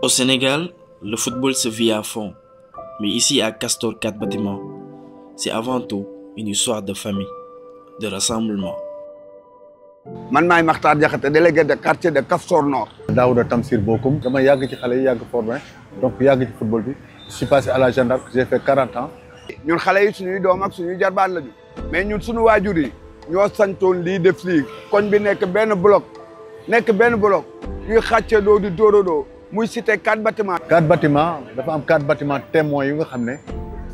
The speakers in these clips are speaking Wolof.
Au Sénégal, le football se vit à fond. Mais ici à Castor 4 Bâtiments, c'est avant tout une histoire de famille, de rassemblement. Man maay Makhtar Diakhaté, délégué de quartier de Castor Nord. Daouda Tamsir Bokoum, dama yàgg ci xale yi yàgg formé donc yàgg ci football bi. Je suis passé à la Jeanne d'Arc, j'ai fait 40 ans. ñun xale yi suñuy doom ak suñuy jarbaan lañu mais ñun suñu waajur yi ñoo santoon lii def lii koñ bi nekk benn bloc ñuy xàccee doo di dóorodoo muy cité 4 bâtiments. 4 bâtiments dafa am 4 bâtiments témoins yu nga xam ne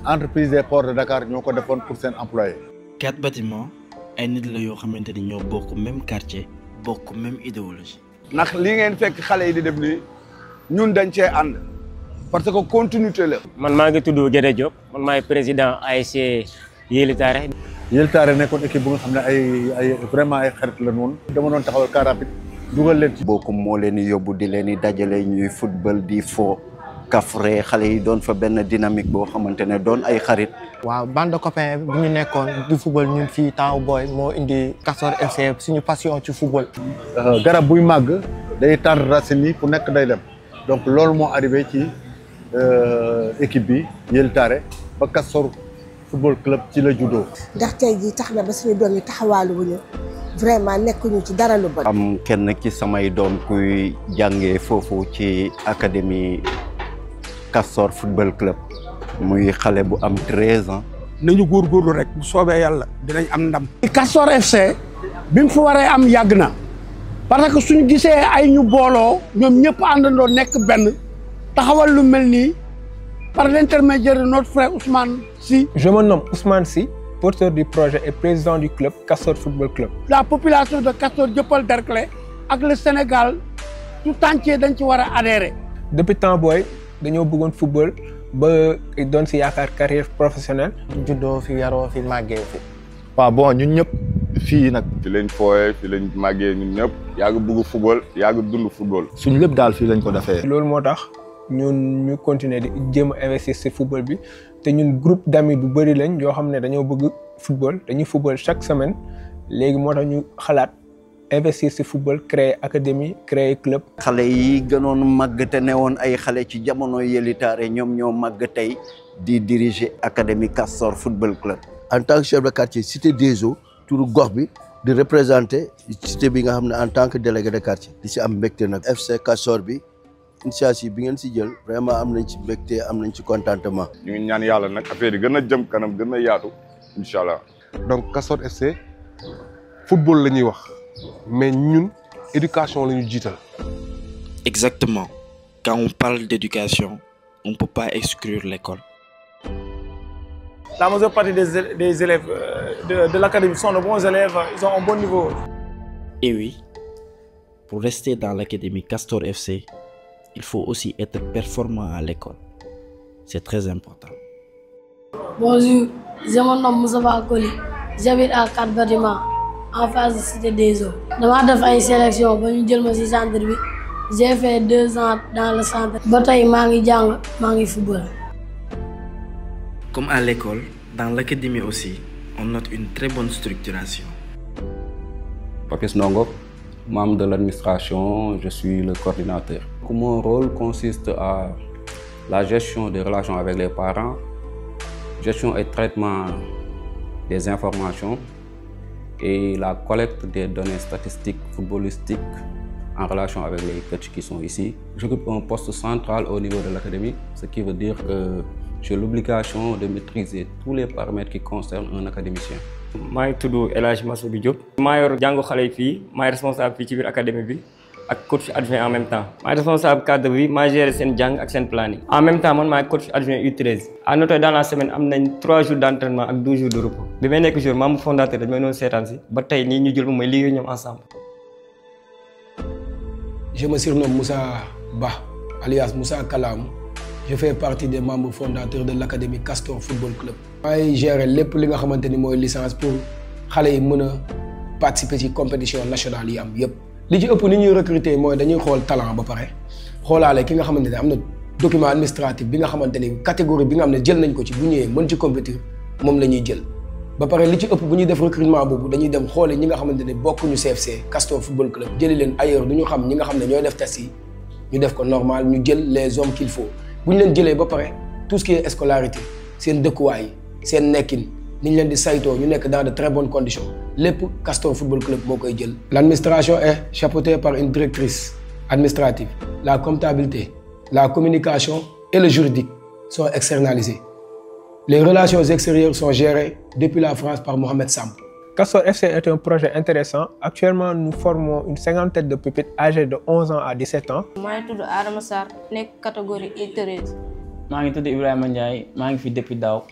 entreprise des ports de Dakar ñoo ko defoon pour seen employés. 4 bâtiments ay nit la yoo xamante ni ñoo bokk même quartier bokk même idéologie. ndax li ngeen fekk xale yi di def nii ñun dañ cee ànd parce que continuité la. man maa ngi tudd Guédé Diop man maay président ASC Yelli Taaré. Yelli Taaré nekkoon équipe bu nga xam ne ay vraiment ay xarit la noonu. dama doon taxawal car rapide dugal leen ci. Bokum moo leen di yóbbu di leen di dajale ñuy football di fo kafre xale yi doon fa benn dynamique boo xamante ne doon ay xarit. waaw bande de copains bu ñu nekkoon di football ñun fii temps booy moo indi Castor FC suñu passion ci football. garab buy màgg day tànn racine yi fu nekk day dem donc loolu moo arrivé ci équipe bi Yelli Taaré ba Castor football club ci la juddoo. ndax tey jii tax na ba suñu doom yi taxawaalu wuñu vraiment nekkuñu ci dara lu bon. am kenn ci samay doom kuy jàngee foofu ci académie Castor football club muy xale bu am 13 ans. nañu góorgóorlu rek bu soobee yàlla dinañ am ndam. Castor FC bi mu fa waree am yàgg na parce que suñu gisee ay ñu booloo ñoom ñëpp àndandoo nekk benn taxawal lu mel nii par l'intermédiaire de notre frère Ousmane Sy. Je me nomme Ousmane Sy, porteur du projet et président du club Castor Football Club. La population de Castor Dieuppeul Derklé ak le Sénégal tout entier dañ ci war a adhérer. Depuis temps booy dañoo bëggoon football ba doon si yaakaar carrière professionnelle. juddoo fi yaroo fi màggee fi. waaw bon ñun ñëpp fii nag. fi lañ fooyee fi lañ màggee ñun ñëpp yàgg bëgg football yàgg dund football. suñ lépp daal fii lañ ko defee. loolu moo tax ñun ñu continuer di jéem a investir si football bi te ñun groupe d'amis bu bëri lañ yoo xam ne dañoo bëgg football dañuy football chaque semaine léegi moo tax ñu xalaat investir si football créer académie créer club. xale yi gënoon màgg te ne woon ay xale ci jamono Yelli Taaré ñoom ñoo màgg tey di diriger académie Castor football club. en tant que chef de quartier cité des eaux turu gox bi di représenter cité bi nga xam ne en tant que délégué de quartier di si am mbégte nag FC Castor bi initiative bi ngeen si jël vraiment am nañ ci mbégte am nañ ci contentement. ñu ngi ñaan yàlla nag affaire yi gën a jëm kanam gën a yaatu incha allah. donc Castor FC football la ñuy wax mais ñun éducation la ñu jiital. Exactement. Quand on parle d'éducation, on ne peut pas exclure l'école. La majeure partie des élèves de l'académie sont de bons élèves, ils ont un bon niveau. Et oui, pour rester dans l'académie Castor FC, il faut aussi être performant à l'école. C'est très important. Bonjour, je me nomme Moussa Koli. J'habite à 4 bâtiments, en face de Cité des Eaux. Dans ma fait une sélection, je centre. J'ai fait 2 ans dans le centre. Je suis football. Comme à l'école, dans l'académie aussi, on note une très bonne structuration. Papis Ndongo, membre de l'administration, je suis le coordinateur. Mon rôle consiste à la gestion des relations avec les parents, gestion et traitement des informations et la collecte des données statistiques footballistiques en relation avec les coachs qui sont ici. J'occupe un poste central au niveau de l'académie, ce qui veut dire que j'ai l'obligation de maîtriser tous les paramètres qui concernent un académicien. maa ngi tudd El Hadj Massoudi Diop. maa yor jàngu xale yi fii maa responsable fii ci biir académie bi ak coach adjoint en même temps. maa responsable cadre bi maa géré seen jàng ak seen planning. en même temps man maay coach adjoint U13. à noter dans la semaine am nañ 3 jours d'entraînement ak 12 jours de repos. bi may nekk jour membre fondateur dañu may doon seetaan si ba tey nii ñu jël moom mooy liggéey ñoom ensemble. Je me surnomme Moussa Ba, alias Moussa Kalam. Je fais partie des membres fondateurs de l'académie Castor Football Club. Je gère lépp li nga xamante ni mooy licence pour xale yi mën a participer ci compétition nationale yi am yëpp. li ci ëpp ni ñuy recruter mooy dañuy xool talent ba pare xoolaale ki nga xamante ne am na document administratif bi nga xamante ni catégorie bi nga xam ne jël nañ ko ci bu ñëwee mën ci compétir moom la ñuy jël. ba pare li ci ëpp bu ñuy def recrutement boobu dañuy dem xoole ñi nga xamante ne bokkuñu CFC Castor Football Club jëli leen ailleurs du ñu xam ñi nga xam ne ñooy def test yi ñu def ko normal ñu jël les hommes qu'il faut bu ñu leen jëlee ba pare tout ce qui est scolarité seen dëkkuwaay seen nekkin ni ñu leen di saytoo ñu nekk dans de très bonnes conditions lépp Castor Football Club moo koy jël. L'administration est chapeautée par une directrice administrative. La comptabilité, la communication et le juridique sont externalisés. Les relations extérieures sont gérées depuis la France par Mohamed Samb. Castor FC est un projet intéressant. Actuellement, nous formons une cinquantaine de pépites âgées de 11 ans à 17 ans. Je suis Adama Sarr, catégorie I13. Je suis Ibrahima Ndiaye, je suis depuis Daw,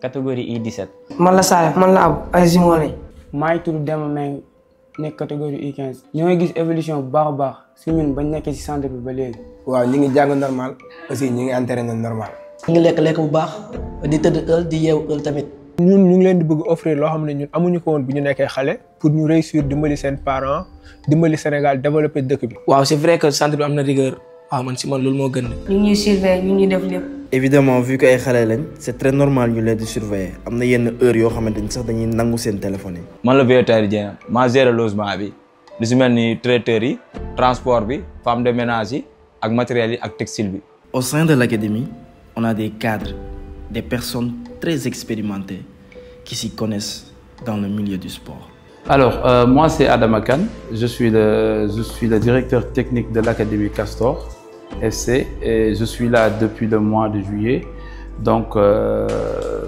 catégorie I17. Man la Saleh, man la Abou, ay Zimone. Je suis Demba Meng, catégorie I15. Nous avons vu l'évolution baax si ñun bañ nekk ci centre bi ba léegi. waaw ñi ngi jàng normal aussi ñi ngi entraîné normal. ñi ngi lekk bu baax di tëdd heure di yeewu heure tamit. ñun ñu ngi leen di bëgg offrir loo xam ne ñun amuñu ko woon bu ñu nekkee xale pour ñu réussir dimbali seen parents dimbali Sénégal développer dëkk bi. waaw c'est vrai que centre bi am na rigueur waaw man si man loolu moo gën. ñu ñuy surveiller ñu ñuy def lépp. évidemment vu que ay xale lañ c'est très normal ñu leen di surveiller am na yenn heure yoo xamante ni sax dañuy nangu seen téléphone yi. man la Vieux Dieng maa géré logement bi lu si mel ni traiteurs yi transport bi femme de ménage yi ak matériel yi ak textile bi. Au sein de l'académie, on a des cadres, des personnes très expérimentées qui s'y connaissent dans le milieu du sport. Alors, moi c'est Adama Kane, je suis le directeur technique de l'Académie Castor FC et je suis là depuis le mois de juillet. Donc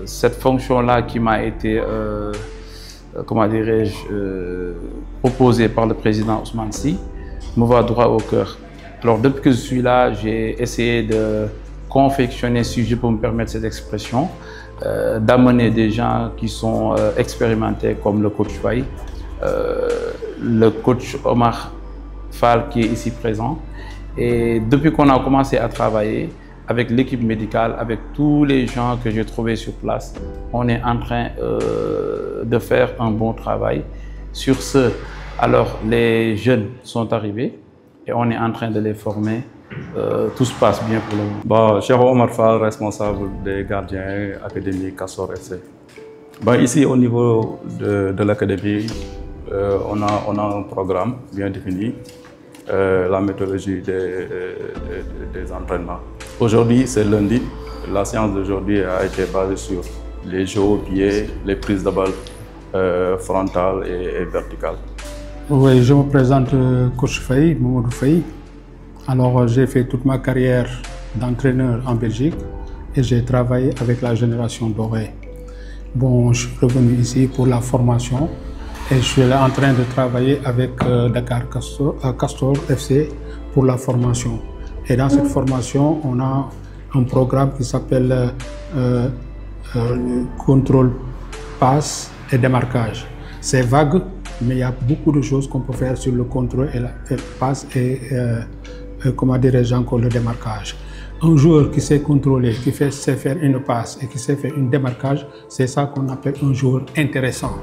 cette fonction-là qui m'a été, comment dirais-je, proposée par le président Ousmane Sy me va droit au cœur. Alors depuis que je suis là, j'ai essayé de confectionner, si je peux me permettre cette expression, d'amener des gens qui sont expérimentés comme le coach Faye, le coach Omar Fall qui est ici présent. Et depuis qu'on a commencé à travailler avec l'équipe médicale, avec tous les gens que j'ai trouvés sur place, on est en train de faire un bon travail. Sur ce, alors les jeunes sont arrivés et on est en train de les former. Tout se passe bien pour le moment. Bon, Cheikh Omar Fall, responsable des gardiens Académie Castor FC. Bon, ici, au niveau de l'académie, on a un programme bien défini, la méthodologie des entraînements. Aujourd'hui, c'est lundi. La séance d'aujourd'hui a été basée sur les jeux au pied, les prises de balle frontales et verticales. Oui, je me présente coach Faye, Mamadou Faye. Alors, j'ai fait toute ma carrière d'entraîneur en Belgique et j'ai travaillé avec la génération dorée. Bon, je suis revenu ici pour la formation et je suis là en train de travailler avec Dakar Castor FC pour la formation. Et dans cette formation, on a un programme qui s'appelle contrôle, passe et démarquage. C'est vague, mais il y a beaucoup de choses qu'on peut faire sur le contrôle et la passe et comment dirais-je encore, le démarquage. Un joueur qui sait contrôler, qui sait faire une passe et qui sait faire un démarquage, c'est ça qu'on appelle un joueur intéressant.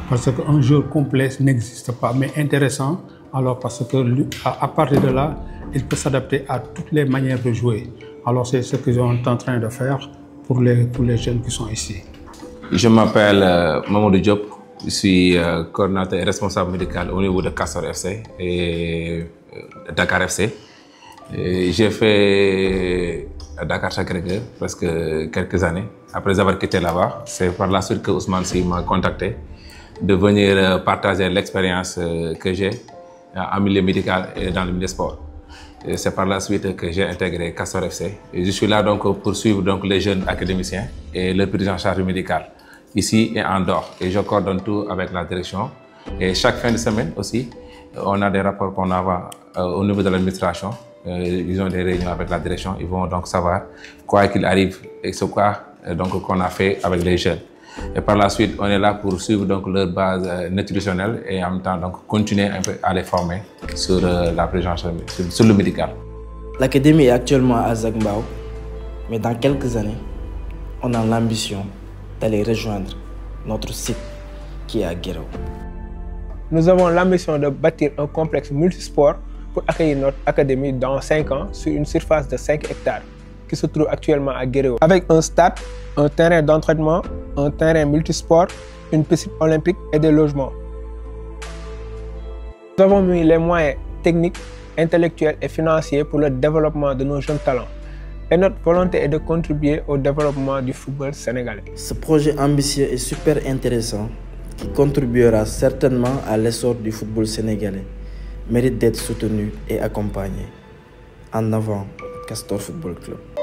Parce qu'un joueur complexe n'existe pas, mais intéressant, alors parce que à partir de là, il peut s'adapter à toutes les manières de jouer. Alors c'est ce qu'ils sont en train de faire pour les jeunes qui sont ici. Je m'appelle Mamadou Diop, je suis coordinateur et responsable médical au niveau de Castor FC et Dakar FC. J'ai fait Dakar Sacré-Cœur presque quelques années. Après avoir quitté là-bas, c'est par la suite que Ousmane Sy m'a contacté de venir partager l'expérience que j'ai en milieu médical et dans le milieu sport. C'est par la suite que j'ai intégré Castor FC. Et je suis là donc pour suivre donc les jeunes académiciens et leur prise en charge médicale, ici et en dehors. Et je coordonne tout avec la direction. Et chaque fin de semaine aussi, on a des rapports qu'on envoie au niveau de l'administration. Ils ont des réunions avec la direction. Ils vont donc savoir quoi qu'il arrive et ce qu'on a fait avec les jeunes. Et par la suite, on est là pour suivre donc leur base nutritionnelle et en même temps donc continuer un peu à les former sur la présence, sur le médical. L'académie est actuellement à Zagbao, mais dans quelques années, on a l'ambition d'aller rejoindre notre site qui est à Guéréo. Nous avons l'ambition de bâtir un complexe multisport pour accueillir notre académie dans 5 ans sur une surface de 5 hectares qui se trouve actuellement à Guéréo. Avec un stade, un terrain d'entraînement, un terrain multisport, une piscine olympique et des logements. Nous avons mis les moyens techniques intellectuels et financiers pour le développement de nos jeunes talents. Et notre volonté est de contribuer au développement du football sénégalais. Ce projet ambitieux et super intéressant qui contribuera certainement à l'essor du football sénégalais mérite d'être soutenu et accompagné. En avant, Castor Football Club.